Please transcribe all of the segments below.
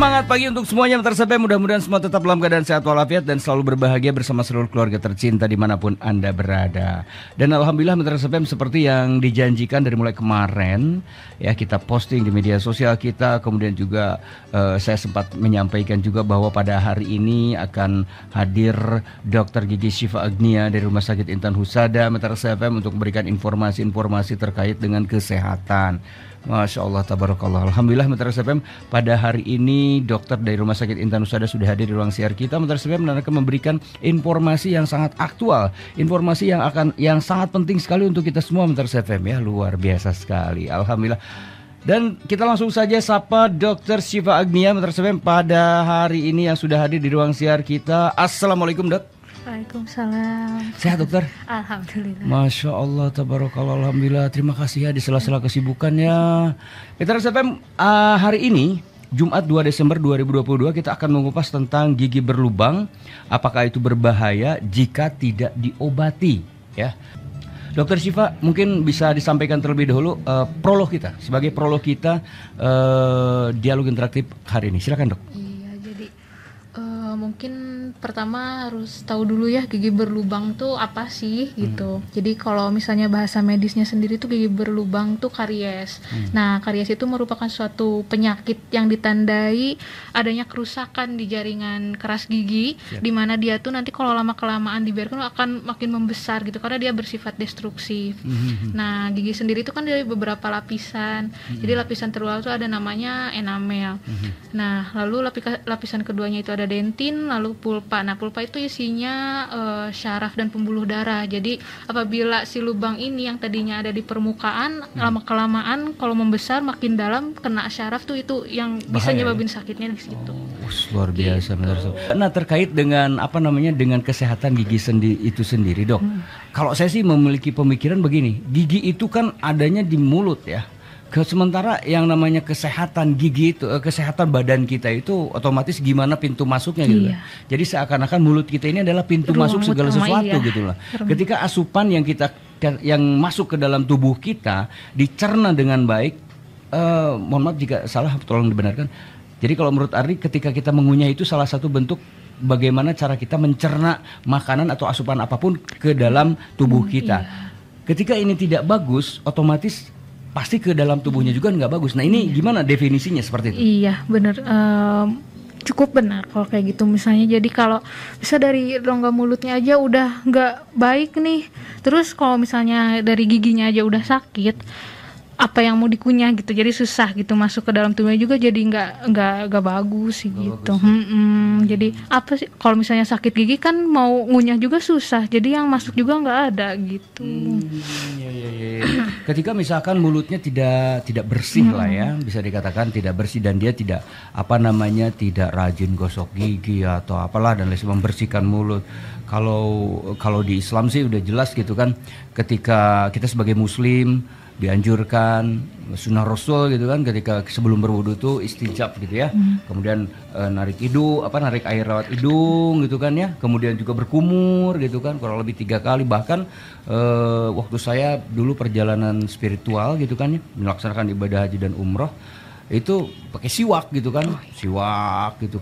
Semangat pagi untuk semuanya Mitra FM. Mudah-mudahan semua tetap dalam keadaan sehat walafiat dan selalu berbahagia bersama seluruh keluarga tercinta dimanapun Anda berada. Dan Alhamdulillah Mitra FM seperti yang dijanjikan dari mulai kemarin ya, kita posting di media sosial kita. Kemudian juga saya sempat menyampaikan juga bahwa pada hari ini akan hadir Dr. Gigi Syifa Agnia dari Rumah Sakit Intan Husada Mitra FM untuk memberikan informasi-informasi terkait dengan kesehatan. Masya Allah, tabarakallah. Alhamdulillah Mitra FM pada hari ini dokter dari Rumah Sakit Intan Husada sudah hadir di ruang siar kita. Mitra FM akan memberikan informasi yang sangat aktual, informasi yang sangat penting sekali untuk kita semua Mitra FM ya, luar biasa sekali. Alhamdulillah. Dan kita langsung saja sapa Dr. Syifa Agnia Mitra FM pada hari ini yang sudah hadir di ruang siar kita. Assalamualaikum Dok. Waalaikumsalam. Sehat dokter? Alhamdulillah. Masya Allah, tabarakallah, alhamdulillah. Terima kasih ya di sela-sela kesibukannya. Mitra FM hari ini Jumat 2 Desember 2022 kita akan mengupas tentang gigi berlubang. Apakah itu berbahaya jika tidak diobati? Ya, Dokter Syifa mungkin bisa disampaikan terlebih dahulu prolog kita. Sebagai prolog kita dialog interaktif hari ini. Silakan dok. Iya, jadi mungkin pertama harus tahu dulu ya gigi berlubang tuh apa sih gitu. Jadi kalau misalnya bahasa medisnya sendiri tuh gigi berlubang tuh karies. Nah, karies itu merupakan suatu penyakit yang ditandai adanya kerusakan di jaringan keras gigi, di mana dia tuh nanti kalau lama-kelamaan dibiarkan akan makin membesar gitu karena dia bersifat destruktif. Nah, gigi sendiri itu kan dari beberapa lapisan. Jadi lapisan terluar tuh ada namanya enamel. Nah, lalu lapisan keduanya itu ada dentin, lalu pulpa. Nah, pulpa itu isinya syaraf dan pembuluh darah. Jadi apabila si lubang ini yang tadinya ada di permukaan lama-kelamaan kalau membesar makin dalam kena syaraf tuh itu yang bisa nyebabin sakitnya di situ. Luar biasa gitu. Nah, terkait dengan dengan kesehatan gigi itu sendiri, Dok. Kalau saya sih memiliki pemikiran begini, gigi itu kan adanya di mulut ya. Sementara yang namanya kesehatan gigi itu, kesehatan badan kita itu otomatis gimana pintu masuknya gitu. Iya. Jadi seakan-akan mulut kita ini adalah pintu masuk segala sesuatu gitu lah. Ketika asupan yang masuk ke dalam tubuh kita dicerna dengan baik, mohon maaf jika salah, tolong dibenarkan. Jadi kalau menurut Ardi, ketika kita mengunyah itu salah satu bentuk bagaimana cara kita mencerna makanan atau asupan apapun ke dalam tubuh kita. Iya. Ketika ini tidak bagus, otomatis pasti ke dalam tubuhnya juga nggak bagus. Nah, ini gimana definisinya seperti itu? Iya, benar. Cukup benar kalau kayak gitu. Misalnya jadi kalau bisa dari rongga mulutnya aja udah nggak baik nih. Terus kalau misalnya dari giginya aja udah sakit, apa yang mau dikunyah gitu, jadi susah gitu masuk ke dalam tubuhnya juga, jadi nggak bagus sih gitu. Jadi apa sih kalau misalnya sakit gigi kan mau ngunyah juga susah, jadi yang masuk juga nggak ada gitu. Ketika misalkan mulutnya tidak bersih lah ya, bisa dikatakan tidak bersih dan dia tidak tidak rajin gosok gigi atau apalah dan lain sebagainya, membersihkan mulut. Kalau di Islam sih udah jelas gitu kan, ketika kita sebagai muslim dianjurkan sunnah Rasul gitu kan, ketika sebelum berwudu tuh istinjab gitu ya, kemudian narik air lewat hidung gitu kan ya, kemudian juga berkumur gitu kan kurang lebih 3 kali. Bahkan waktu saya dulu perjalanan spiritual gitu kan ya, melaksanakan ibadah haji dan umroh itu pakai siwak gitu kan,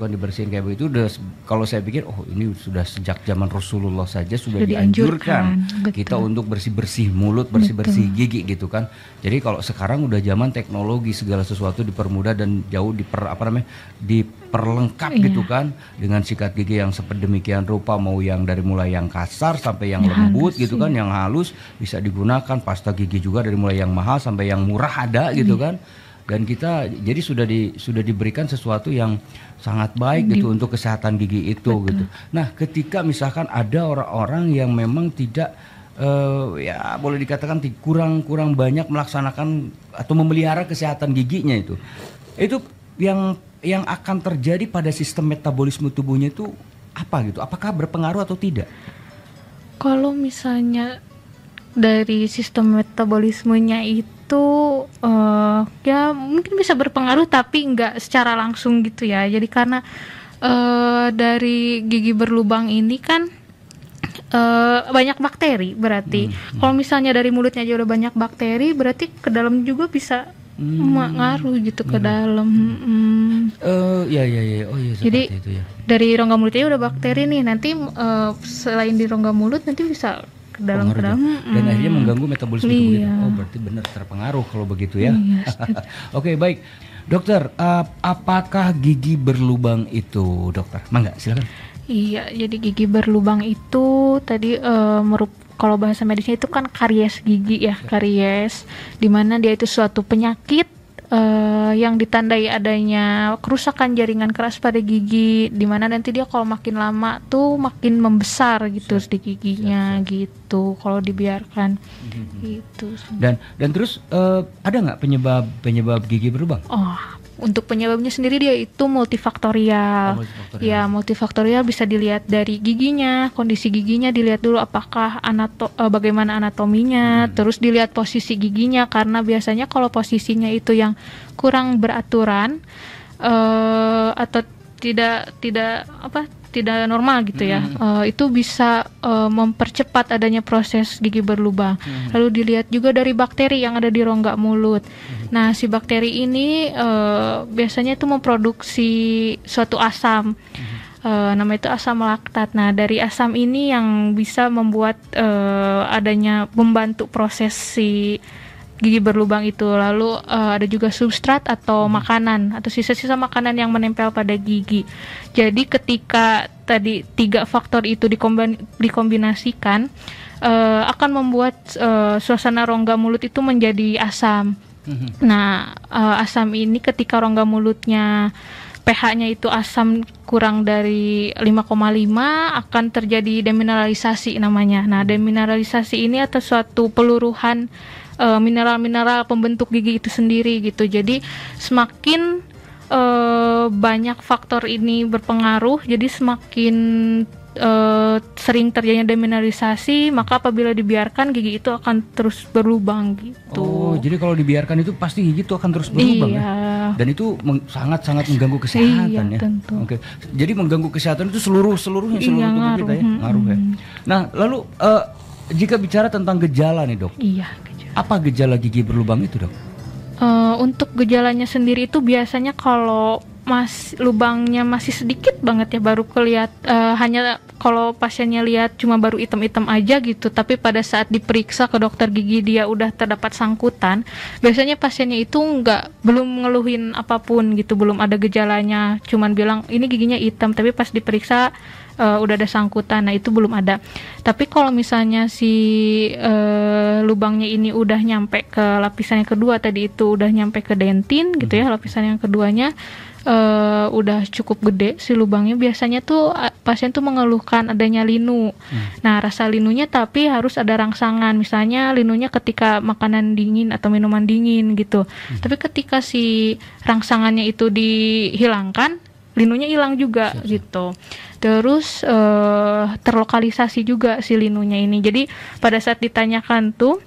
dibersihin kayak begitu. Udah, kalau saya pikir ini sudah sejak zaman Rasulullah saja sudah dianjurkan kita untuk bersih mulut, bersih gigi gitu kan. Jadi kalau sekarang udah zaman teknologi, segala sesuatu dipermudah dan jauh diperlengkap gitu kan, dengan sikat gigi yang sedemikian rupa, mau yang dari mulai yang kasar sampai yang lembut gitu kan, yang halus bisa digunakan. Pasta gigi juga dari mulai yang mahal sampai yang murah ada gitu kan. Dan kita jadi sudah diberikan sesuatu yang sangat baik gitu untuk kesehatan gigi itu gitu. Nah, ketika misalkan ada orang-orang yang memang tidak ya boleh dikatakan kurang banyak melaksanakan atau memelihara kesehatan giginya itu yang akan terjadi pada sistem metabolisme tubuhnya itu apa gitu? Apakah berpengaruh atau tidak? Kalau misalnya dari sistem metabolismenya itu ya mungkin bisa berpengaruh tapi nggak secara langsung gitu ya. Jadi karena dari gigi berlubang ini kan banyak bakteri berarti. Kalau misalnya dari mulutnya aja udah banyak bakteri, berarti ke dalam juga bisa ngaruh gitu ke dalam. Ya oh iya Jadi seperti itu ya. dari rongga mulutnya udah bakteri nih, nanti selain di rongga mulut nanti bisa ke dalam Pengaruh dan akhirnya mengganggu metabolisme tubuh kita. Iya. Oh berarti benar terpengaruh kalau begitu ya. Iya, Oke baik, dokter, apakah gigi berlubang itu, dokter? Mangga silakan. Iya, jadi gigi berlubang itu tadi kalau bahasa medisnya itu kan karies gigi ya, karies, dimana dia itu suatu penyakit yang ditandai adanya kerusakan jaringan keras pada gigi, dimana nanti dia kalau makin lama tuh makin membesar gitu di giginya gitu kalau dibiarkan gitu. Dan terus ada nggak penyebab gigi berlubang? Oh, untuk penyebabnya sendiri dia itu multifaktorial. Ya, multifaktorial bisa dilihat dari giginya, kondisi giginya dilihat dulu apakah bagaimana anatominya, terus dilihat posisi giginya karena biasanya kalau posisinya itu yang kurang beraturan atau tidak normal gitu ya, itu bisa mempercepat adanya proses gigi berlubang. Lalu dilihat juga dari bakteri yang ada di rongga mulut. Nah, si bakteri ini biasanya itu memproduksi suatu asam, nama itu asam laktat. Nah, dari asam ini yang bisa membuat membantu proses si gigi berlubang itu. Lalu ada juga substrat atau makanan atau sisa-sisa makanan yang menempel pada gigi. Jadi ketika tadi 3 faktor itu dikombinasikan akan membuat suasana rongga mulut itu menjadi asam. Nah, asam ini ketika rongga mulutnya pH-nya itu asam kurang dari 5,5 akan terjadi demineralisasi namanya. Nah, demineralisasi ini atau suatu peluruhan mineral-mineral pembentuk gigi itu sendiri gitu. Jadi semakin banyak faktor ini berpengaruh, jadi semakin sering terjadinya demineralisasi, maka apabila dibiarkan gigi itu akan terus berlubang gitu. Oh, jadi kalau dibiarkan itu pasti gigi itu akan terus berlubang ya? Dan itu sangat-sangat mengganggu kesehatan ya. Tentu. Oke. Jadi mengganggu kesehatan itu seluruhnya tubuh kita ya, ngaruh ya. Nah, lalu jika bicara tentang gejala nih, Dok. Iya. Apa gejala gigi berlubang itu, Dok? Untuk gejalanya sendiri itu biasanya kalau lubangnya masih sedikit banget ya, baru hanya kalau pasiennya lihat cuma baru hitam-hitam aja gitu, tapi pada saat diperiksa ke dokter gigi dia udah terdapat sangkutan, biasanya pasiennya itu belum ngeluhin apapun gitu, belum ada gejalanya, cuman bilang ini giginya hitam, tapi pas diperiksa udah ada sangkutan. Nah, itu belum ada. Tapi kalau misalnya si lubangnya ini udah nyampe ke lapisan yang kedua tadi, itu udah nyampe ke dentin gitu ya, lapisan yang keduanya udah cukup gede si lubangnya, biasanya tuh pasien tuh mengeluhkan adanya linu. Nah, rasa linunya tapi harus ada rangsangan, misalnya linunya ketika makanan dingin atau minuman dingin gitu. Tapi ketika si rangsangannya itu dihilangkan, linunya hilang juga gitu. Terus terlokalisasi juga si linunya ini. Jadi pada saat ditanyakan tuh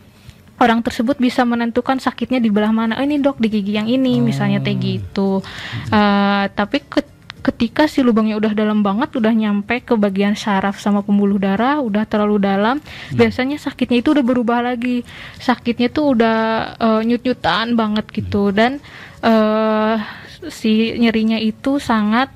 orang tersebut bisa menentukan sakitnya di belah mana. Oh, ini dok di gigi yang ini misalnya kayak gitu. Tapi ketika si lubangnya udah dalam banget, udah nyampe ke bagian saraf sama pembuluh darah, udah terlalu dalam, biasanya sakitnya itu udah berubah lagi. Sakitnya tuh udah nyut-nyutan banget gitu, dan si nyerinya itu sangat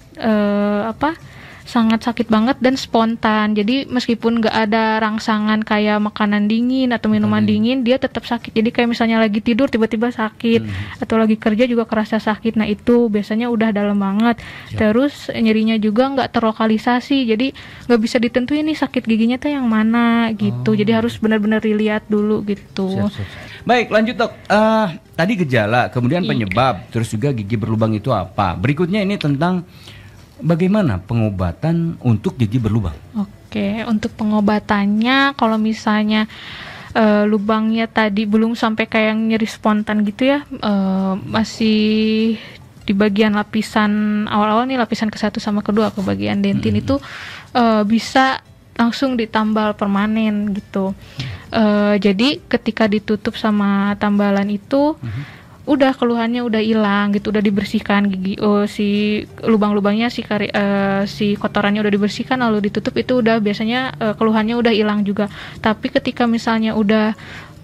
sangat sakit banget dan spontan. Jadi meskipun nggak ada rangsangan kayak makanan dingin atau minuman dingin, dia tetap sakit. Jadi kayak misalnya lagi tidur tiba-tiba sakit, atau lagi kerja juga kerasa sakit. Nah, itu biasanya udah dalam banget. Terus nyerinya juga nggak terlokalisasi, jadi nggak bisa ditentuin nih sakit giginya tuh yang mana gitu. Jadi harus benar-benar dilihat dulu gitu. Baik, lanjut dok. Tadi gejala, kemudian penyebab, terus juga gigi berlubang itu apa? Berikutnya ini tentang bagaimana pengobatan untuk gigi berlubang? Oke, untuk pengobatannya kalau misalnya lubangnya tadi belum sampai kayak nyeri spontan gitu ya, masih di bagian lapisan awal-awal nih, lapisan ke-1 sama kedua, ke bagian dentin itu bisa langsung ditambal permanen gitu. Jadi ketika ditutup sama tambalan itu udah keluhannya udah hilang gitu, udah dibersihkan gigi, si lubang-lubangnya, si kotorannya udah dibersihkan lalu ditutup, itu udah biasanya keluhannya udah hilang juga. Tapi ketika misalnya udah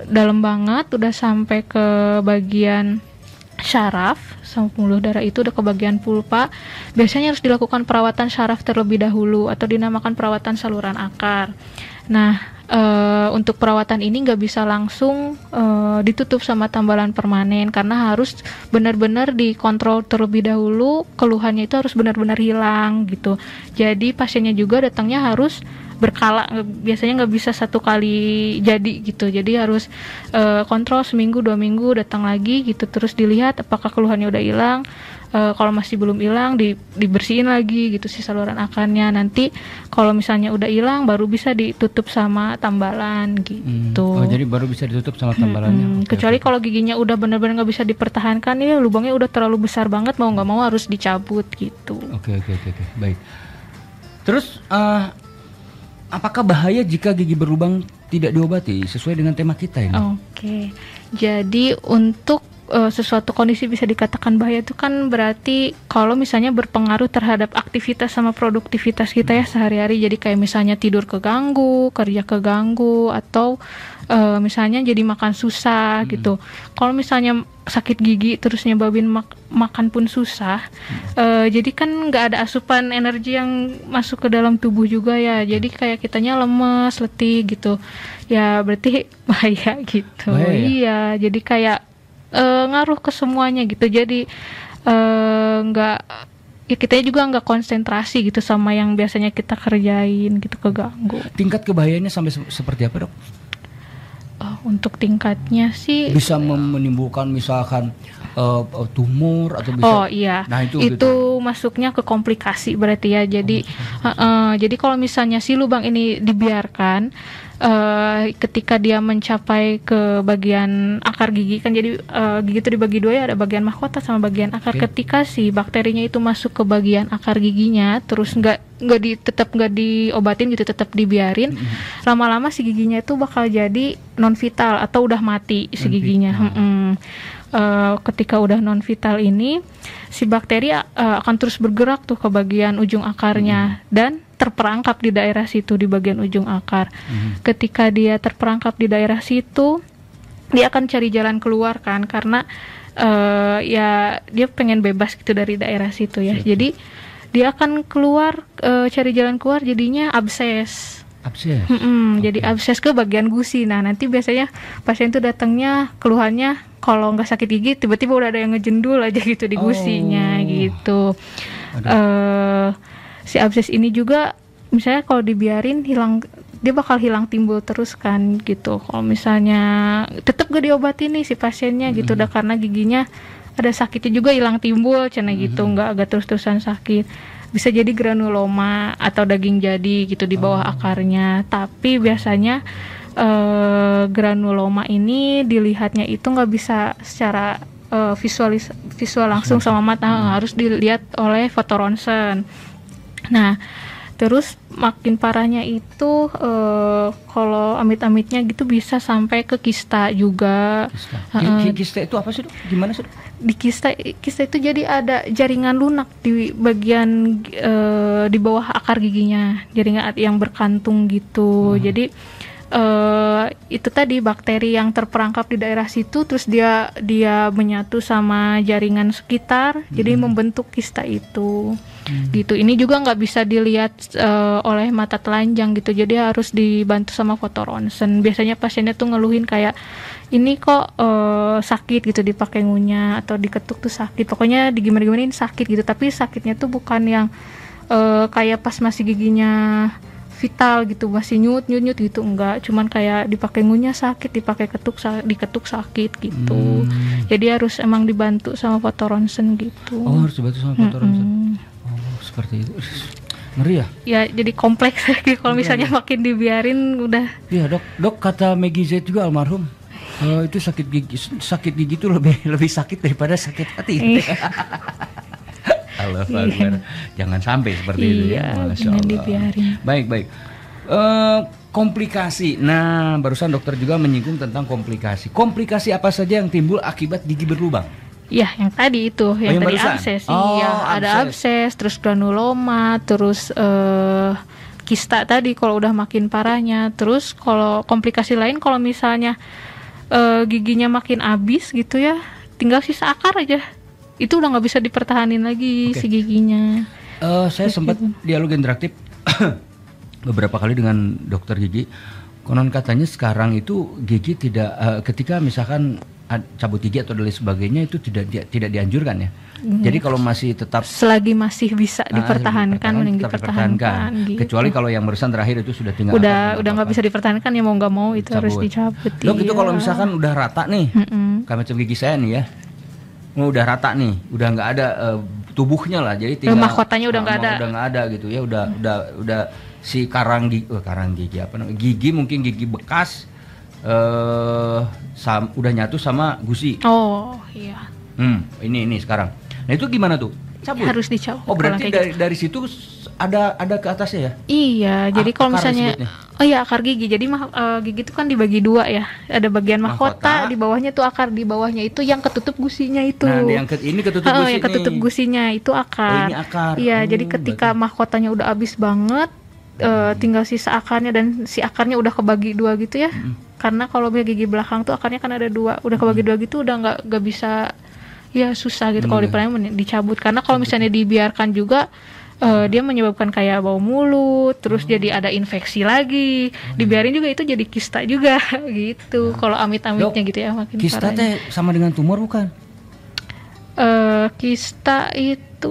dalam banget, udah sampai ke bagian syaraf sama pembuluh darah itu udah ke bagian pulpa, biasanya harus dilakukan perawatan syaraf terlebih dahulu atau dinamakan perawatan saluran akar. Nah, untuk perawatan ini nggak bisa langsung ditutup sama tambalan permanen karena harus benar-benar dikontrol terlebih dahulu, keluhannya itu harus benar-benar hilang gitu. Jadi pasiennya juga datangnya harus berkala, biasanya nggak bisa satu kali jadi gitu. Jadi harus kontrol seminggu 2 minggu datang lagi gitu, terus dilihat apakah keluhannya udah hilang. Kalau masih belum hilang dibersihin lagi gitu si saluran akarnya. Nanti kalau misalnya udah hilang baru bisa ditutup sama tambalan gitu. Oh, jadi baru bisa ditutup sama tambalannya. Kecuali kalau giginya udah benar-benar nggak bisa dipertahankan, ya lubangnya udah terlalu besar banget, mau nggak mau harus dicabut gitu. Oke, baik. Terus apakah bahaya jika gigi berlubang tidak diobati sesuai dengan tema kita ini? Oke. Jadi untuk sesuatu kondisi bisa dikatakan bahaya itu kan berarti kalau misalnya berpengaruh terhadap aktivitas sama produktivitas kita ya sehari-hari. Jadi kayak misalnya tidur keganggu, kerja keganggu, atau misalnya jadi makan susah gitu. Kalau misalnya sakit gigi terus nyebabin makan pun susah, jadi kan nggak ada asupan energi yang masuk ke dalam tubuh juga ya. Jadi kayak kitanya lemes, letih gitu. Ya berarti bahaya gitu. Bahaya, ya? Iya, jadi kayak ngaruh ke semuanya gitu. Jadi nggak, ya kita juga nggak konsentrasi gitu sama yang biasanya kita kerjain gitu, keganggu. Tingkat kebahayaannya sampai seperti apa, Dok? Untuk tingkatnya sih bisa menimbulkan misalkan tumor atau bisa. Oh iya, nah itu gitu. Masuknya ke komplikasi berarti ya. Jadi jadi kalau misalnya si lubang ini dibiarkan, ketika dia mencapai ke bagian akar gigi kan, jadi gigi itu dibagi dua ya, ada bagian mahkota sama bagian akar. Ketika si bakterinya itu masuk ke bagian akar giginya, terus tetap nggak diobatin gitu, tetap dibiarin, lama-lama si giginya itu bakal jadi non vital atau udah mati si giginya. Ketika udah non vital ini, si bakteri akan terus bergerak tuh ke bagian ujung akarnya dan terperangkap di daerah situ, di bagian ujung akar. Ketika dia terperangkap di daerah situ, dia akan cari jalan keluar kan, karena ya dia pengen bebas gitu dari daerah situ ya. Jadi dia akan keluar, cari jalan keluar, jadinya abses. Jadi abses ke bagian gusi. Nah nanti biasanya pasien tuh datangnya keluhannya kalau nggak sakit gigi tiba-tiba udah ada yang ngejendul aja gitu di gusinya gitu. Si abses ini juga misalnya kalau dibiarin hilang, dia bakal hilang timbul terus kan gitu. Kalau misalnya tetap gak diobatin nih si pasiennya gitu, udah karena giginya ada sakitnya juga hilang timbul cina gitu, nggak terus-terusan sakit. Bisa jadi granuloma atau daging jadi gitu di bawah akarnya. Tapi biasanya granuloma ini dilihatnya itu nggak bisa secara visual langsung sama mata, harus dilihat oleh foto ronsen. Nah terus makin parahnya itu kalau amit-amitnya gitu bisa sampai ke kista juga. Kista itu apa sih, Dok? Gimana sih, Dok? Di kista itu jadi ada jaringan lunak di bagian di bawah akar giginya, jaringan yang berkantung gitu. Jadi itu tadi bakteri yang terperangkap di daerah situ, terus dia menyatu sama jaringan sekitar, jadi membentuk kista itu. Gitu. Ini juga nggak bisa dilihat oleh mata telanjang gitu, jadi harus dibantu sama foto ronsen. Biasanya pasiennya tuh ngeluhin kayak ini kok sakit gitu, dipakai ngunyah atau diketuk tuh sakit, pokoknya digimana-gimanain sakit gitu. Tapi sakitnya tuh bukan yang kayak pas masih giginya vital gitu, masih nyut gitu, enggak, cuman kayak dipakai ngunyah sakit, dipakai diketuk sakit gitu. Jadi harus emang dibantu sama foto ronsen gitu. Oh, harus dibantu sama foto ronsen. Oh, seperti itu. Ngeri ya? Ya, jadi kompleks lagi kalau misalnya makin dibiarin udah. Iya, Dok kata Maggie Z juga almarhum. Itu sakit gigi itu lebih sakit daripada sakit hati. Allah Akbar. Jangan sampai seperti itu ya. Masya Allah. Dibiarin. Baik. Komplikasi. Nah, barusan dokter juga menyinggung tentang komplikasi. Komplikasi apa saja yang timbul akibat gigi berlubang? Ya, yang tadi itu, yang tadi barusan? abses. Iya, ada abses, terus granuloma, terus kista tadi kalau udah makin parahnya. Terus kalau komplikasi lain, kalau misalnya giginya makin habis gitu ya, tinggal sisa akar aja. Itu udah nggak bisa dipertahanin lagi si giginya. Saya sempat dialog interaktif beberapa kali dengan dokter gigi. Konon katanya sekarang itu gigi tidak ketika misalkan cabut gigi atau dan lain sebagainya itu tidak dianjurkan ya. Jadi kalau masih tetap selagi masih bisa dipertahankan mending dipertahankan gitu. Kecuali kalau yang barusan terakhir itu sudah tinggal udah nggak bisa dipertahankan ya mau nggak mau itu harus dicabut. Dok, itu kalau misalkan udah rata nih, kayak macam gigi saya nih ya, udah rata nih, udah nggak ada tubuhnya lah, jadi tinggal mahkotanya udah nggak ada gitu ya, udah si karang gigi apa namanya, gigi mungkin gigi bekas udah nyatu sama gusi. Oh iya. Ini sekarang. Nah itu gimana tuh? Cabut? Harus dicabut. Oh berarti dari situ ada ke atasnya ya? Iya, jadi kalau misalnya akar gigi. Jadi gigi itu kan dibagi dua ya. Ada bagian mahkota, di bawahnya tuh akar, di bawahnya itu yang ketutup gusinya itu. Nah, ini ketutup gusinya. Yang ketutup gusinya itu akar. Oh, ini akar. Iya, jadi ketika mahkotanya udah habis banget, tinggal sisa akarnya dan si akarnya udah kebagi dua gitu ya. Karena kalau gigi belakang tuh akarnya kan ada dua, udah kebagi dua gitu udah nggak bisa. Ya susah gitu kalau dicabut, karena kalau misalnya dibiarkan juga dia menyebabkan kayak bau mulut, terus jadi ada infeksi lagi, dibiarin juga itu jadi kista juga gitu. Kalau amit-amitnya gitu ya makin kista teh sama dengan tumor bukan? Kista itu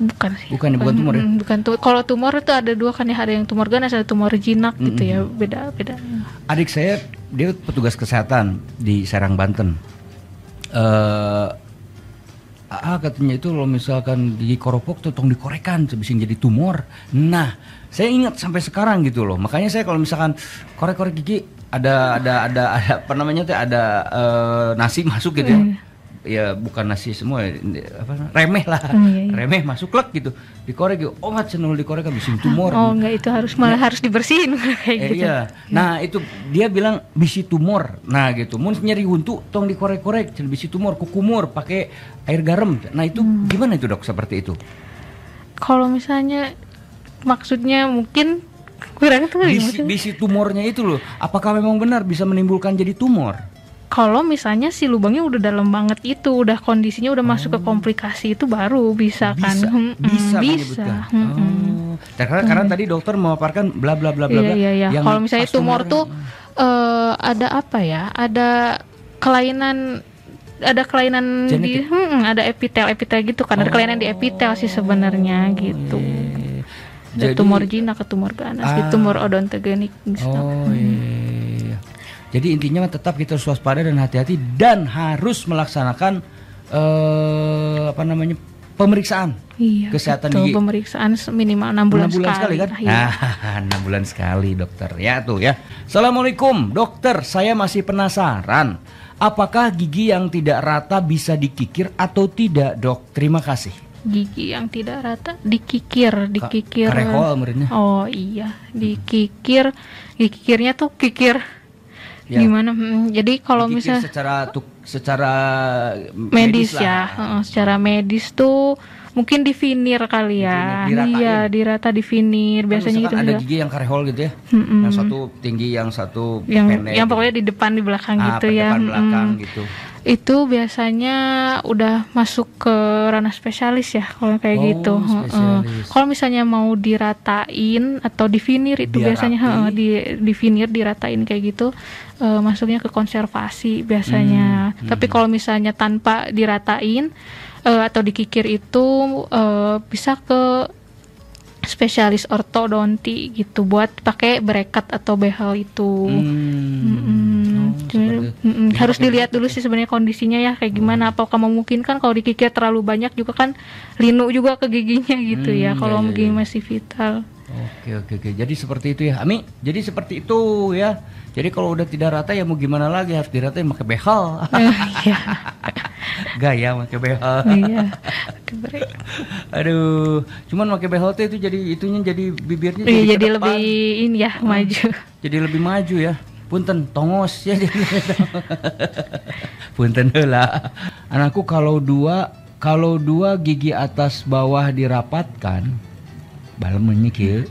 bukan sih. Bukan tumor ya? Bukan kalau tumor itu ada dua kan ya, ada yang tumor ganas, ada tumor jinak gitu ya, beda. Adik saya dia petugas kesehatan di Serang, Banten. Katanya itu kalau misalkan gigi koropok tuh tong dikorekan bisa jadi tumor. Nah, saya ingat sampai sekarang gitu loh. Makanya saya kalau misalkan korek-korek gigi ada apa namanya tuh ada nasi masuk gitu ya. Ya bukan nasi semua remeh lah. Remeh masuk lek gitu. Dikorek gitu. Oh, cenul dikorek kan bisa tumor. Oh, enggak, itu malah harus dibersihin kayak gitu. Iya. Nah, itu dia bilang bisa tumor. Nah, gitu. Mun nyeri huntu tong dikorek-korek bisa tumor, kukumur pakai air garam. Nah, itu gimana itu, Dok, seperti itu? Kalau misalnya maksudnya mungkin kurang tuh bisi tumornya itu loh. Apakah memang benar bisa menimbulkan jadi tumor? Kalau misalnya si lubangnya udah dalam banget itu, udah kondisinya udah masuk ke komplikasi itu baru bisa kan? Bisa. Karena tadi dokter memaparkan bla bla bla bla. Iya. Kalau misalnya tumor tuh ada apa ya? Ada kelainan di ada epitel gitu kan, ada kelainan di epitel sih sebenarnya gitu. Ada tumor jinak, tumor ganas, tumor odontogenik gitu. Jadi intinya tetap kita harus waspada dan hati-hati dan harus melaksanakan pemeriksaan kesehatan gigi. Pemeriksaan minimal 6 bulan sekali kan? 6 bulan sekali, dokter. Ya tuh ya. Assalamualaikum, dokter. Saya masih penasaran. Apakah gigi yang tidak rata bisa dikikir atau tidak, Dok? Terima kasih. Gigi yang tidak rata dikikir. Karehol menurutnya. Oh iya, dikikir. Kikirnya tuh kikir. Ya. Gimana? Jadi kalau misalnya secara medis ya, secara medis tuh mungkin di veneer kali ya. Iya, dirata di veneer biasanya gitu. Ada gigi yang karehol gitu ya. Yang satu tinggi, yang satu pendek. Yang pokoknya di depan di belakang gitu ya. Depan belakang gitu. Itu biasanya udah masuk ke ranah spesialis ya kalau kayak gitu. Kalau misalnya mau diratain atau di veneer itu biasanya di veneer diratain kayak gitu, masuknya ke konservasi biasanya. Tapi kalau misalnya tanpa diratain atau dikikir itu bisa ke spesialis ortodonti gitu buat pakai bracket atau behel itu. Harus dilihat dulu sih sebenarnya kondisinya ya kayak gimana, apakah memungkinkan. Kalau dikikir terlalu banyak juga kan linu juga ke giginya gitu ya kalau gigi masih vital. Oke. Jadi seperti itu ya, Ami. Jadi seperti itu ya. Jadi kalau udah tidak rata ya mau gimana lagi, harus diratain pakai behel. Gaya pakai behel. Iya. Aduh, cuman pakai behel itu jadi bibirnya jadi lebih ini ya, maju. Jadi lebih maju ya. Punten tongos ya. Punten heula. Anakku kalau dua gigi atas bawah dirapatkan, balemnya kieu,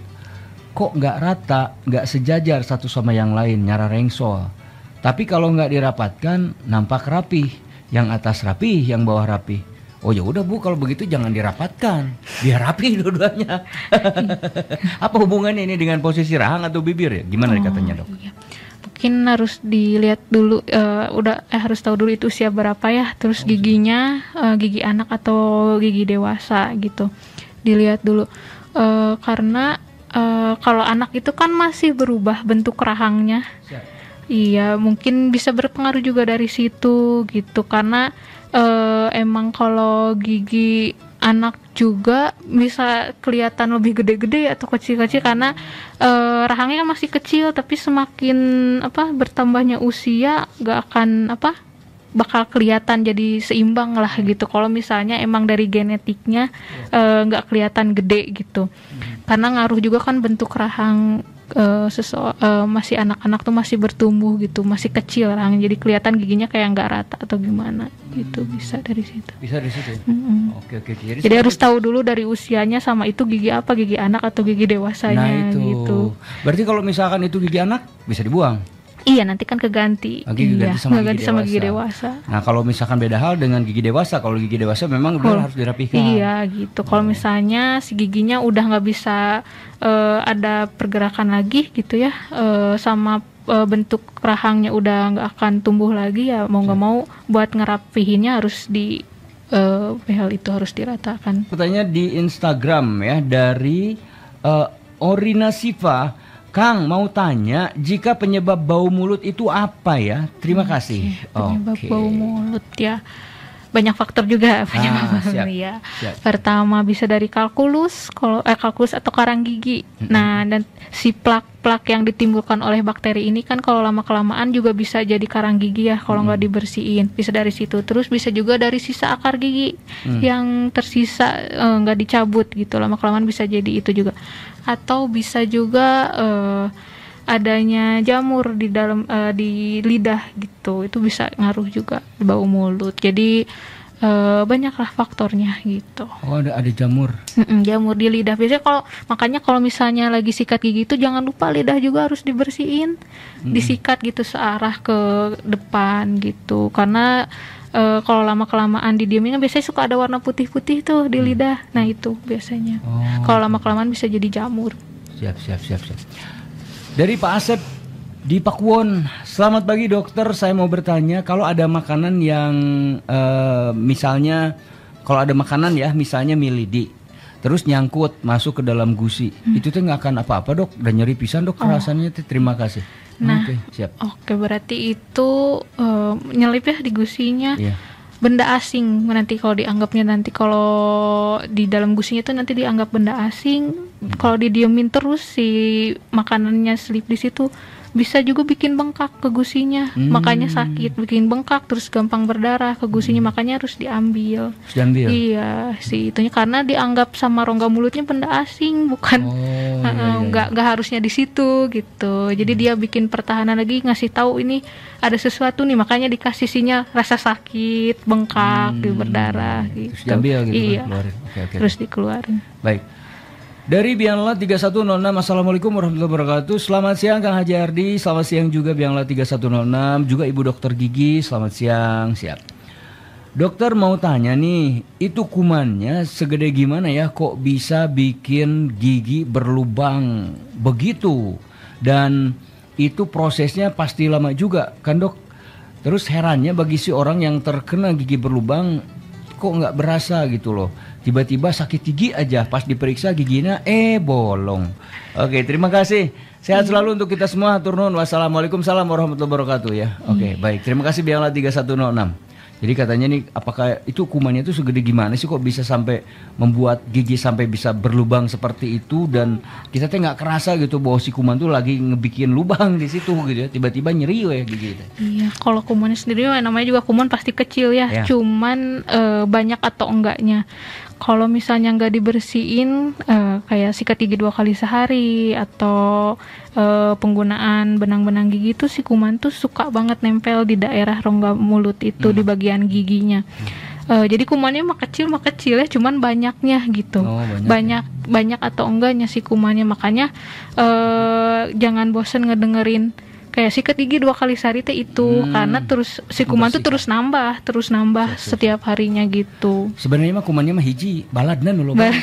kok nggak rata, nggak sejajar satu sama yang lain, nyara rengsol. Tapi kalau nggak dirapatkan nampak rapih. yang atas rapi, yang bawah rapi. Oh ya udah Bu, kalau begitu jangan dirapatkan, biar rapi dua-duanya. Apa hubungannya ini dengan posisi rahang atau bibir ya? Gimana katanya dok? Iya. Mungkin harus dilihat dulu, harus tahu dulu itu usia berapa ya, terus giginya, gigi anak atau gigi dewasa gitu, dilihat dulu. Karena kalau anak itu kan masih berubah bentuk rahangnya. Siap. Iya, mungkin bisa berpengaruh juga dari situ gitu, karena emang kalau gigi anak juga bisa kelihatan lebih gede-gede atau kecil-kecil karena rahangnya kan masih kecil, tapi semakin bertambahnya usia gak akan bakal kelihatan jadi seimbang lah gitu. Kalau misalnya emang dari genetiknya gak kelihatan gede gitu, karena ngaruh juga kan bentuk rahang. Masih anak-anak tuh masih bertumbuh gitu, masih kecil rahang, jadi kelihatan giginya kayak nggak rata atau gimana gitu, bisa dari situ. Bisa dari situ. Oke. Jadi harus tahu dulu dari usianya sama itu gigi apa, gigi anak atau gigi dewasanya. Nah itu. Gitu. Berarti kalau misalkan itu gigi anak bisa dibuang. Iya, nanti kan keganti. Ganti sama gigi dewasa. Nah kalau misalkan beda hal dengan gigi dewasa, kalau gigi dewasa memang benar harus dirapihkan. Iya gitu. Kalau misalnya si giginya udah nggak bisa ada pergerakan lagi gitu ya, sama bentuk rahangnya udah nggak akan tumbuh lagi, ya mau nggak mau buat ngerapihinnya harus di behel itu harus diratakan. Pertanyaan di Instagram ya dari Orina Siva. Kang mau tanya, jika penyebab bau mulut itu apa ya? Terima kasih. Penyebab bau mulut ya, banyak faktor juga penyebab siap. Ya. Siap. Pertama bisa dari kalkulus, kalkulus atau karang gigi. Nah, dan si plak-plak yang ditimbulkan oleh bakteri ini kan kalau lama kelamaan juga bisa jadi karang gigi ya kalau nggak dibersihin. Bisa dari situ. Terus bisa juga dari sisa akar gigi yang tersisa nggak dicabut gitu. Lama kelamaan bisa jadi itu juga. Atau bisa juga adanya jamur di dalam di lidah gitu, itu bisa ngaruh juga bau mulut. Jadi banyaklah faktornya gitu. Oh ada jamur. Jamur di lidah biasanya. Makanya kalau misalnya lagi sikat gigi itu jangan lupa lidah juga harus dibersihin, disikat gitu searah ke depan gitu, karena kalau lama kelamaan didiemin biasanya suka ada warna putih-putih tuh di lidah. Nah itu biasanya. Kalau lama kelamaan bisa jadi jamur. Siap. Dari Pak Asep di Pakuwon, selamat pagi dokter. Saya mau bertanya, kalau ada makanan yang misalnya misalnya milidi, terus nyangkut masuk ke dalam gusi, itu tuh nggak akan apa-apa dok, dan nyeri pisan dok rasanya. Terima kasih. Nah, siap. Oke, berarti itu nyelip ya di gusinya. Iya. Benda asing nanti kalau dianggapnya, nanti kalau di dalam gusinya itu nanti dianggap benda asing. Kalau didiemin terus si makanannya selip di situ, bisa juga bikin bengkak ke gusinya. Makanya sakit, bikin bengkak terus gampang berdarah ke gusinya, makanya harus diambil. Iya sih, itunya karena dianggap sama rongga mulutnya benda asing, bukan nggak harusnya di situ gitu. Jadi dia bikin pertahanan lagi, ngasih tahu ini ada sesuatu nih, makanya dikasih sinyal rasa sakit, bengkak, berdarah gitu. Terus diambil gitu. Iya. Oke. Terus dikeluarin. Baik. Dari Biangla 3106, Assalamualaikum warahmatullahi wabarakatuh. Selamat siang Kang Haji Ardi. Selamat siang juga Biangla 3106, juga Ibu Dokter Gigi. Selamat siang. Siap. Dokter mau tanya nih, itu kumannya segede gimana ya, kok bisa bikin gigi berlubang begitu? Dan itu prosesnya pasti lama juga kan dok? Terus herannya bagi si orang yang terkena gigi berlubang, kok nggak berasa gitu loh. Tiba-tiba sakit gigi aja, pas diperiksa giginya bolong. Oke, terima kasih. Sehat selalu untuk kita semua. Hatur nuhun. Wassalamualaikum warahmatullahi wabarakatuh ya. Oke, baik. Terima kasih Biangla 3106. Jadi katanya nih, apakah itu kumannya itu segede gimana sih kok bisa sampai membuat gigi sampai bisa berlubang seperti itu, dan kita tuh nggak kerasa gitu bahwa si kuman tuh lagi ngebikin lubang di situ gitu ya, tiba-tiba nyeri ya gigi kita. Iya, kalau kumannya sendiri namanya juga kuman pasti kecil ya. Cuman banyak atau enggaknya. Kalau misalnya nggak dibersihin, kayak sikat gigi 2 kali sehari atau penggunaan benang-benang gigi itu, si kuman tuh suka banget nempel di daerah rongga mulut itu, di bagian giginya. Jadi kumannya mah kecil ya, cuman banyaknya gitu. Banyak atau enggaknya si kumannya. Makanya jangan bosen ngedengerin kayak sikat gigi 2 kali sehari teh itu karena terus si kuman tuh terus nambah setiap harinya gitu. Sebenarnya mah kumannya mah hiji baladna nu loba.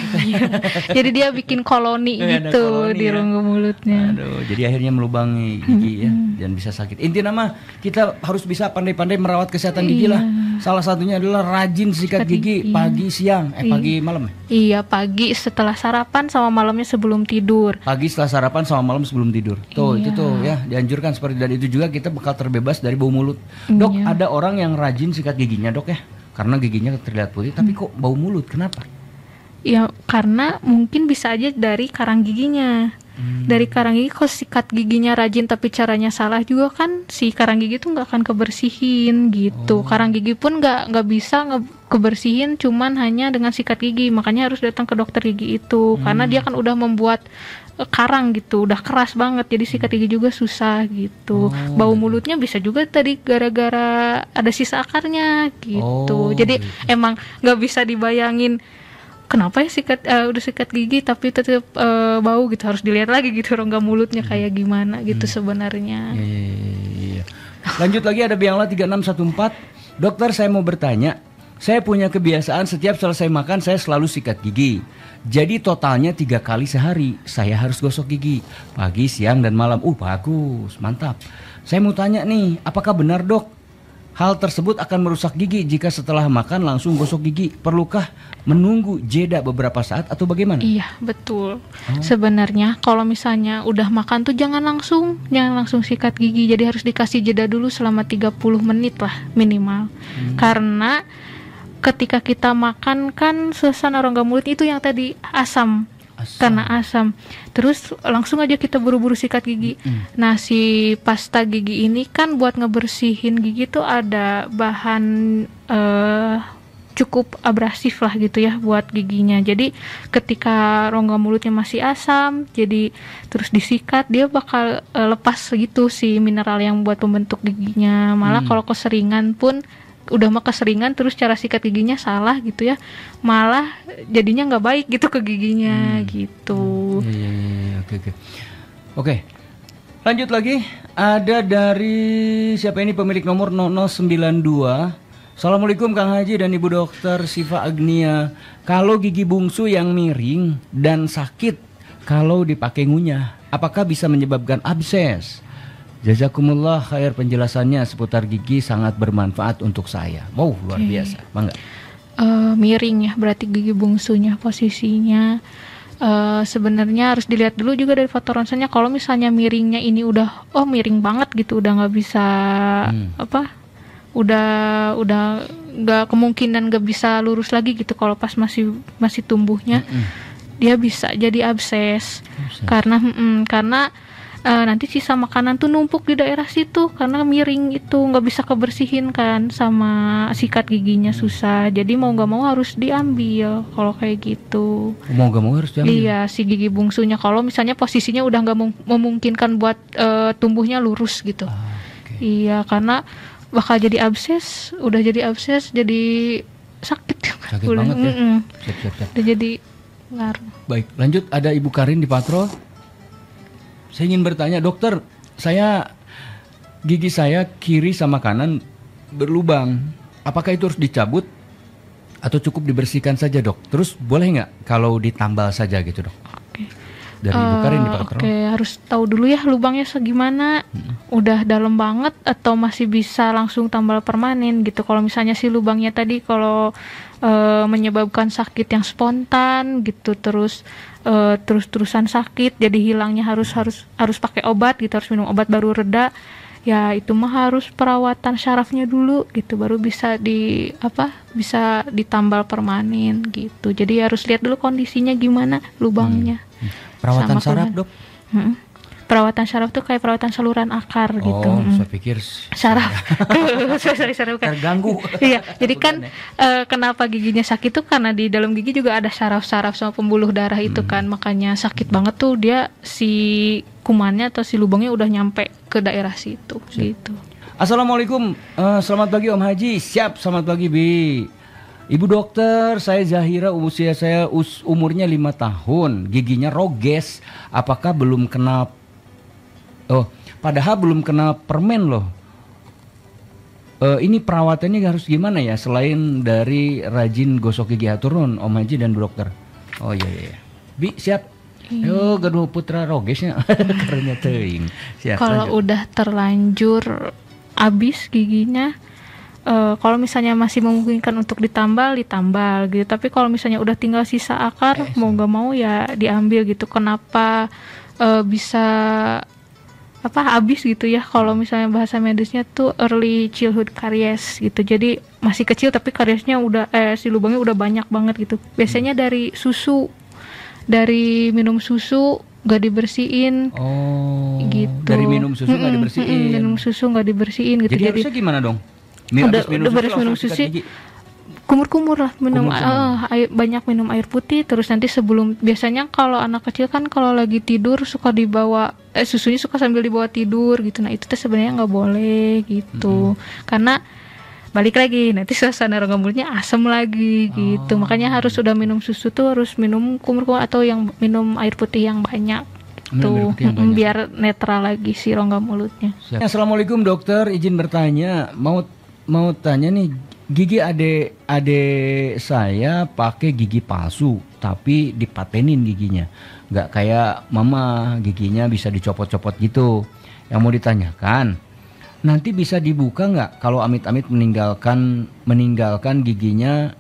Jadi dia bikin koloni gitu di rongga mulutnya. Aduh, jadi akhirnya melubangi gigi ya dan bisa sakit. Intinya mah kita harus bisa pandai-pandai merawat kesehatan gigi lah. Salah satunya adalah rajin sikat gigi pagi, siang, pagi, malam. Iya, pagi setelah sarapan sama malamnya sebelum tidur. Pagi setelah sarapan sama malam sebelum tidur. Tuh, itu tuh ya dianjurkan seperti, dan itu juga kita bakal terbebas dari bau mulut. Dok, ada orang yang rajin sikat giginya, Dok ya. Karena giginya terlihat putih tapi kok bau mulut. Kenapa? Ya, karena mungkin bisa aja dari karang giginya. Dari karang gigi, kalau sikat giginya rajin tapi caranya salah juga kan si karang gigi tuh nggak akan kebersihin gitu. Karang gigi pun nggak bisa kebersihin cuman hanya dengan sikat gigi. Makanya harus datang ke dokter gigi itu karena dia kan udah membuat karang gitu, udah keras banget, jadi sikat gigi juga susah gitu. Bau mulutnya bisa juga tadi gara-gara ada sisa akarnya gitu. Jadi emang nggak bisa dibayangin kenapa ya udah sikat gigi tapi tetap bau gitu. Harus dilihat lagi gitu rongga mulutnya kayak gimana gitu sebenarnya. Iya. Lanjut lagi, ada Biangla 3614. Dokter, saya mau bertanya. Saya punya kebiasaan setiap selesai makan saya selalu sikat gigi. Jadi totalnya 3 kali sehari saya harus gosok gigi. Pagi, siang, dan malam. Bagus, mantap. Saya mau tanya nih, apakah benar dok? Hal tersebut akan merusak gigi jika setelah makan langsung gosok gigi. Perlukah menunggu jeda beberapa saat atau bagaimana? Iya, betul. Sebenarnya kalau misalnya udah makan tuh jangan langsung sikat gigi. Jadi harus dikasih jeda dulu selama 30 menit lah minimal. Karena ketika kita makan kan suasana rongga mulut itu yang tadi asam. Karena asam, terus langsung aja kita buru-buru sikat gigi. Nah, si pasta gigi ini kan buat ngebersihin gigi tuh ada bahan cukup abrasif lah gitu ya buat giginya. Jadi ketika rongga mulutnya masih asam, jadi terus disikat dia bakal lepas gitu si mineral yang buat pembentuk giginya. Malah kalau keseringan pun udah mah keseringan terus cara sikat giginya salah gitu ya, malah jadinya nggak baik gitu ke giginya gitu. Oke. Lanjut lagi, ada dari siapa ini, pemilik nomor 0092. Assalamualaikum Kang Haji dan Ibu Dokter Siva Agnia. Kalau gigi bungsu yang miring dan sakit kalau dipakai ngunyah, apakah bisa menyebabkan abses? Jazakumullah khair, penjelasannya seputar gigi sangat bermanfaat untuk saya. Wow, luar biasa. Bangga. Miring ya, berarti gigi bungsunya posisinya. Sebenarnya harus dilihat dulu juga dari faktor ronsennya. Kalau misalnya miringnya ini udah miring banget gitu, udah nggak bisa udah nggak kemungkinan nggak bisa lurus lagi gitu. Kalau pas masih tumbuhnya, dia bisa jadi abses. Karena nanti sisa makanan tuh numpuk di daerah situ karena miring itu, nggak bisa kebersihin kan sama sikat giginya susah. Jadi mau nggak mau harus diambil kalau kayak gitu. Mau nggak mau harus diambil. Iya, si gigi bungsunya kalau misalnya posisinya udah nggak memungkinkan buat tumbuhnya lurus gitu. Iya, karena bakal jadi abses. Udah jadi abses jadi sakit banget ya. Siap. Udah jadi ngaruh. Baik, lanjut, ada Ibu Karin di Patrol. Saya ingin bertanya, dokter, gigi saya kiri sama kanan berlubang. Apakah itu harus dicabut atau cukup dibersihkan saja, dok? Terus boleh nggak kalau ditambal saja gitu, dok? Dari Ibu Karin di Patrol. Harus tahu dulu ya lubangnya segimana. Udah dalam banget atau masih bisa langsung tambal permanen gitu. Kalau misalnya si lubangnya tadi kalau menyebabkan sakit yang spontan gitu, terus-terusan sakit, jadi hilangnya harus pakai obat gitu, harus minum obat baru reda. Ya itu mah harus perawatan syarafnya dulu gitu, baru bisa bisa ditambal permanen gitu. Jadi harus lihat dulu kondisinya gimana lubangnya. Perawatan syaraf, dok? Perawatan syaraf tuh kayak perawatan saluran akar gitu. Saya pikir syaraf. sorry, terganggu. Iya, jadi kan kenapa giginya sakit tuh karena di dalam gigi juga ada syaraf-syaraf sama pembuluh darah itu kan, makanya sakit banget tuh dia si kumannya atau si lubangnya udah nyampe ke daerah situ gitu. Assalamualaikum, selamat pagi Om Haji. Siap, selamat pagi Bi. Ibu dokter, saya Zahira, usia saya umurnya 5 tahun, giginya roges. Apakah belum kena padahal belum kena permen loh. Ini perawatannya harus gimana ya selain dari rajin gosok gigi? Hatur nuhun Om Haji dan Bu Dokter. Oh iya. Bi siap. Yo gaduh putra rogesnya karena teuing. Siap. Kalau udah terlanjur habis giginya, kalau misalnya masih memungkinkan untuk ditambal gitu. Tapi kalau misalnya udah tinggal sisa akar, mau nggak mau ya diambil gitu. Kenapa bisa habis gitu ya? Kalau misalnya bahasa medisnya tuh early childhood caries gitu. Jadi masih kecil tapi kariesnya udah si lubangnya udah banyak banget gitu. Biasanya dari susu, dari minum susu nggak dibersihin. Gitu. Dari minum susu nggak dibersihin. Minum susu nggak dibersihin gitu. Jadi harusnya gimana dong? Udah minum susu kumur-kumur lah, banyak minum air putih. Terus nanti biasanya kalau anak kecil kan kalau lagi tidur suka dibawa susunya suka sambil dibawa tidur gitu. Nah itu tuh sebenarnya nggak boleh gitu, karena balik lagi nanti suasana rongga mulutnya asam lagi gitu. Makanya harus udah minum susu tuh harus minum kumur-kumur atau yang minum air putih yang banyak tuh, biar netral lagi si rongga mulutnya. Assalamualaikum dokter, izin bertanya, mau tanya nih, gigi adik saya pakai gigi palsu tapi dipatenin giginya, nggak kayak mama giginya bisa dicopot-copot gitu. Yang mau ditanyakan, nanti bisa dibuka nggak kalau amit-amit meninggalkan giginya,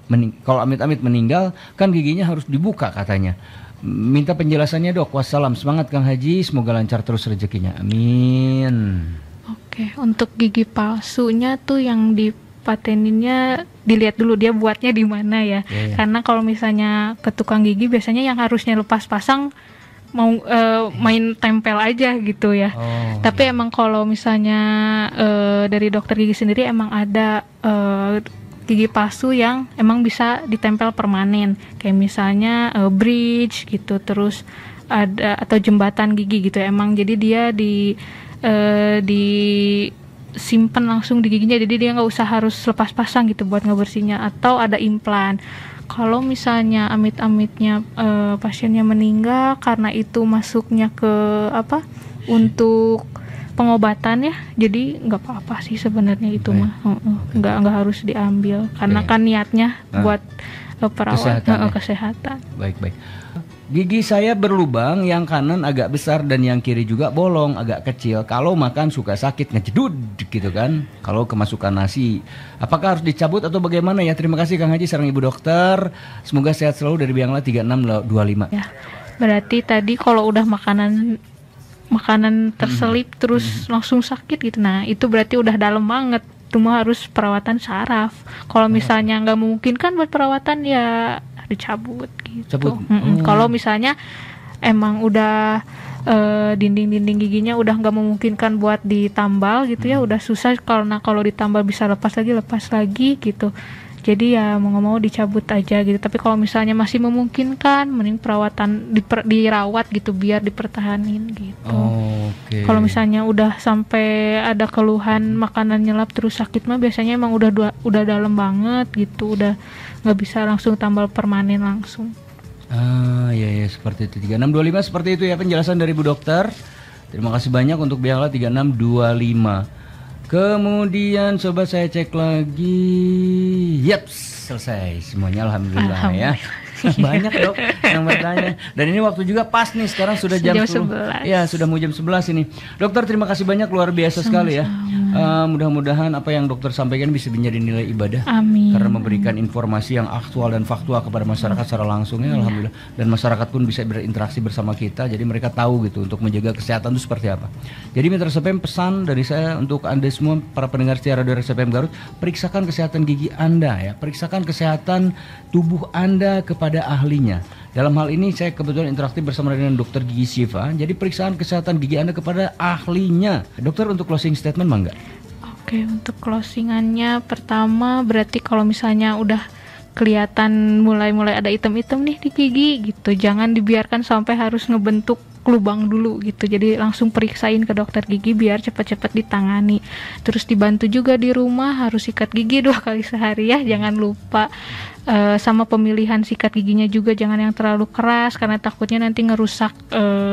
kalau amit-amit meninggal kan giginya harus dibuka katanya. Minta penjelasannya dok. Wassalam, semangat Kang Haji, semoga lancar terus rezekinya, amin. Oke, untuk gigi palsunya tuh yang dipateninnya dilihat dulu dia buatnya di mana ya. Karena kalau misalnya ke tukang gigi biasanya yang harusnya lepas pasang mau main tempel aja gitu ya. Tapi emang kalau misalnya dari dokter gigi sendiri emang ada gigi palsu yang emang bisa ditempel permanen, kayak misalnya bridge gitu, terus ada atau jembatan gigi gitu. Emang jadi dia disimpan langsung di giginya, jadi dia nggak usah harus lepas pasang gitu buat ngebersihnya. Atau ada implan. Kalau misalnya amit-amitnya pasiennya meninggal karena itu masuknya ke untuk pengobatan ya, jadi nggak apa-apa sih sebenarnya itu mah. Nggak harus diambil karena kan niatnya buat perawatan kesehatan. Baik. Gigi saya berlubang, yang kanan agak besar dan yang kiri juga bolong agak kecil. Kalau makan suka sakit ngejedud gitu kan. Kalau kemasukan nasi, apakah harus dicabut atau bagaimana ya? Terima kasih Kang Haji sareng Ibu Dokter. Semoga sehat selalu dari Biangla 3625. Ya, berarti tadi kalau udah makanan terselip terus langsung sakit gitu. Nah, itu berarti udah dalam banget. Cuma harus perawatan saraf. Kalau misalnya nggak memungkinkan buat perawatan ya dicabut gitu. Kalau misalnya emang udah dinding-dinding giginya udah nggak memungkinkan buat ditambal gitu ya, udah susah karena kalau ditambal bisa lepas lagi gitu. Jadi ya mau nggak mau dicabut aja gitu. Tapi kalau misalnya masih memungkinkan, mending perawatan dirawat gitu biar dipertahanin gitu. Kalau misalnya udah sampai ada keluhan makanan nyelap terus sakit mah biasanya emang udah dalam banget gitu, udah nggak bisa langsung tambal permanen langsung. Ya seperti itu. 3625 seperti itu ya penjelasan dari Bu Dokter. Terima kasih banyak untuk Biangla 3625. Kemudian coba saya cek lagi. Selesai semuanya, alhamdulillah. Ya. Banyak dok yang bertanya. Dan ini waktu juga pas nih, sekarang sudah jam 11. Ya, sudah mau jam 11 ini. Dokter terima kasih banyak, luar biasa sekali ya. Mudah-mudahan apa yang dokter sampaikan bisa menjadi nilai ibadah. Amin. Karena memberikan informasi yang aktual dan faktual kepada masyarakat secara langsung ya, alhamdulillah. Dan masyarakat pun bisa berinteraksi bersama kita, jadi mereka tahu gitu untuk menjaga kesehatan itu seperti apa. Jadi Mitra RSPM, pesan dari saya untuk Anda semua para pendengar setia Radio RSPM Garut, periksakan kesehatan gigi Anda ya, periksakan kesehatan tubuh Anda kepada ahlinya. Dalam hal ini saya kebetulan interaktif bersama dengan Dokter Gigi Syifa. Jadi periksakan kesehatan gigi Anda kepada ahlinya. Dokter, untuk closing statement mangga? Oke, untuk closingannya pertama berarti kalau misalnya udah kelihatan mulai ada item-item nih di gigi gitu, jangan dibiarkan sampai harus ngebentuk lubang dulu gitu. Jadi langsung periksain ke dokter gigi biar cepat-cepat ditangani. Terus dibantu juga di rumah harus sikat gigi 2 kali sehari ya, jangan lupa. Sama pemilihan sikat giginya juga jangan yang terlalu keras karena takutnya nanti ngerusak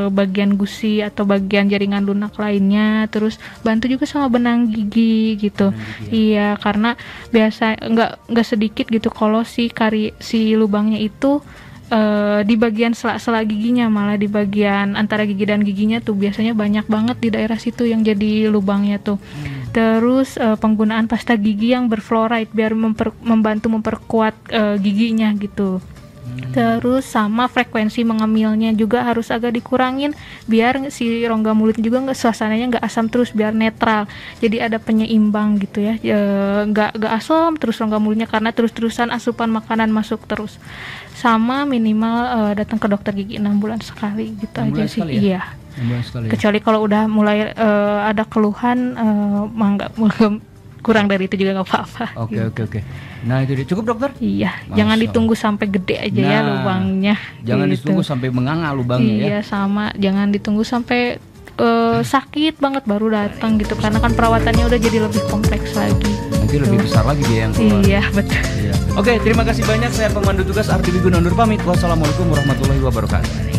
bagian gusi atau bagian jaringan lunak lainnya. Terus bantu juga sama benang gigi gitu. Iya, karena biasa nggak sedikit gitu kalau si lubangnya itu di bagian sela-sela giginya, malah di bagian antara gigi dan giginya tuh biasanya banyak banget di daerah situ yang jadi lubangnya tuh. Terus penggunaan pasta gigi yang berfluoride biar membantu memperkuat giginya gitu. Terus sama frekuensi mengemilnya juga harus agak dikurangin biar si rongga mulut juga suasananya nggak asam terus, biar netral. Jadi ada penyeimbang gitu ya, nggak asam terus rongga mulutnya karena terus-terusan asupan makanan masuk terus. Sama minimal datang ke dokter gigi 6 bulan sekali gitu aja sih. Ya? Iya. 6 bulan sekali. Kecuali kalau udah mulai ada keluhan, kurang dari itu juga nggak apa-apa. Oke. Nah itu dia, cukup dokter? Iya, jangan ditunggu sampai gede aja ya lubangnya. Jangan gitu. ditunggu sampai menganga lubangnya ya. Iya sama, jangan ditunggu sampai sakit banget baru datang gitu, karena kan perawatannya udah jadi lebih kompleks lagi. Nanti lebih besar lagi dia yang keluar. Iya betul. Iya. Oke, terima kasih banyak. Saya pemandu tugas Ardi Wigun undur pamit. Wassalamualaikum warahmatullahi wabarakatuh.